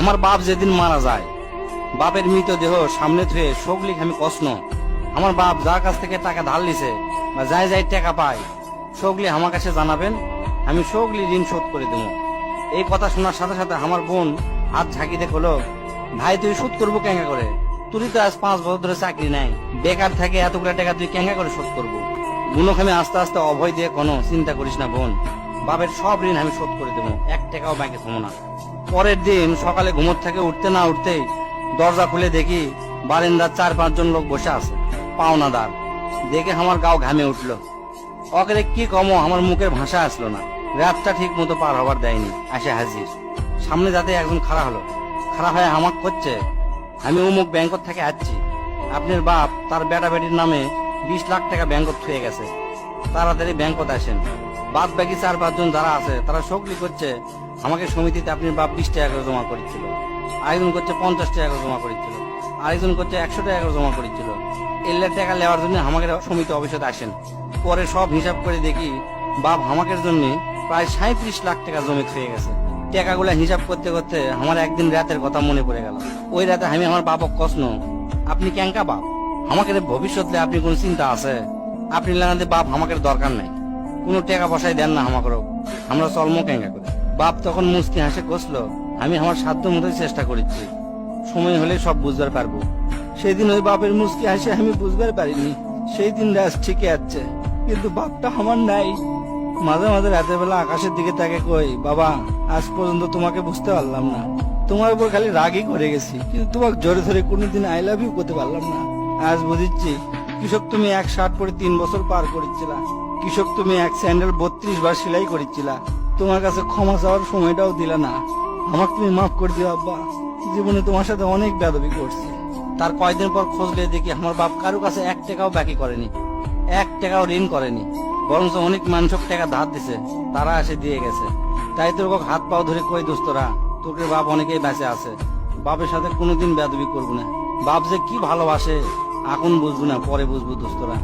আমার বাপ যেদিন মারা যায়, বাপের মৃতদেহ সামনে থুয়ে শোক লিখ আমি কষ্ট। আমার বাপ যার কাছ থেকে টাকা ধার লিছে বা যাই যাই টাকা পায়, শোকলি আমার কাছে জানাবেন, আমি শোকলি ঋণ শোধ করে দেবো। এই কথা শোনার সাথে সাথে আমার বোন হাত ঝাঁকি দিয়ে হলো, ভাই তুই শোধ করবো কেঙ্গা করে? তুই তো আজ 5 বছর ধরে চাকরি নাই, বেকার থাকে, এতগুলো টাকা তুই কেঙ্গা করে শোধ করবো? বোনকে আমি আস্তে আস্তে অভয় দিয়ে কোনো চিন্তা করিস না বোন, বাপের সব ঋণ আমি শোধ করে দেবো, 1 টাকাও ব্যাংকে থমো না। পরের দিন সকালে ঘুমোর থেকে উঠতে না উঠতেই দরজা খুলে দেখি বারান্দার 4-5 জন লোক বসে আছে, পাওনাদার। দেখে আমার গাও ঘামে উঠলো। অকেরে কি কমো, আমার মুখের ভাষা আসলো না। রাতটা ঠিক মতো পার হবার দেয়নি, আসে হাজির। সামনে যাতে একজন খাড়া হলো, খাড়া হয়ে আমাকে করছে, আমি অমুক ব্যাংকত থেকে আসছি, আপনার বাপ তার বেটা বেটির নামে 20 লাখ টাকা ব্যাংকত থুয়ে গেছে, তাড়াতাড়ি ব্যাংকত আসেন। বাদ বাকি 4-5 জন যারা আছে তারা সকলি করছে আমাকে সমিতিতে আপনার বাপ 20 টাকা করে জমা করেছিল, আরেকজন করছে 50 টাকা করে জমা করেছিল, আরেকজন করছে 100 টাকা করে জমা করেছিল। এল্লার টাকা নেওয়ার জন্য আমাকে সমিতি অফিসে আসেন। পরে সব হিসাব করে দেখি বাপ আমাকে জন্য প্রায় 37 লাখ টাকা জমি হয়ে গেছে। টাকাগুলা হিসাব করতে করতে আমার একদিন রাতের কথা মনে পড়ে গেল। ওই রাতে আমি আমার বাপক কষ্ট, আপনি ক্যাঙ্কা বাপ, আমাকে ভবিষ্যতে আপনি কোন চিন্তা আছে? আপনি লাগাতে বাপ আমাকে দরকার নাই, কোনো টাকা পয়সায় দেন না আমাকেও, আমরা চলমো ক্যাঙ্কা করে। বাপ তখন মুস্কি হাসে কষলো, আমি আমার সাধ্য মতোই চেষ্টা করেছি, সময় হলে সব বুঝবার পারবো। সেই দিন ওই বাপের মুস্কি হাসে আমি বুঝবার পারিনি। সেই দিন রাত ঠিকই আছে, কিন্তু বাপটা আমার নাই। মাঝে মাঝে রাতের বেলা আকাশের দিকে তাকে কই, বাবা আজ পর্যন্ত তোমাকে বুঝতে পারলাম না, তোমার উপর খালি রাগই করে গেছি, কিন্তু তোমাকে জোরে ধরে কোনোদিন আই লাভ ইউ করতে পারলাম না। আজ বুঝিচ্ছি, কৃষক তুমি 1 শার্ট পরে 3 বছর পার করেছিলা, কৃষক তুমি 1 স্যান্ডেল 32 বার সেলাই করেছিলা, তোমার কাছে ক্ষমা চাওয়ার সময়টাও দিলা না। আমাকে তুমি মাফ করে দিও আব্বা, জীবনে তোমার সাথে অনেক বেয়াদবি করছি। তার কয়েকদিন পর খোঁজলে দেখি আমার বাপ কারো কাছে 1 টাকাও বাকি করেনি, 1 টাকাও ঋণ করেনি, বরঞ্চ অনেক মানুষক টাকা ধার দিছে, তারা এসে দিয়ে গেছে। তাই তোর হাত পাও ধরে কই, দোস্তরা তোকে বাপ অনেকেই বেঁচে আছে, বাপের সাথে কোনোদিন বেয়াদবি করবো না। বাপ যে কি ভালোবাসে এখন বুঝবো না, পরে বুঝবো দোস্তরা।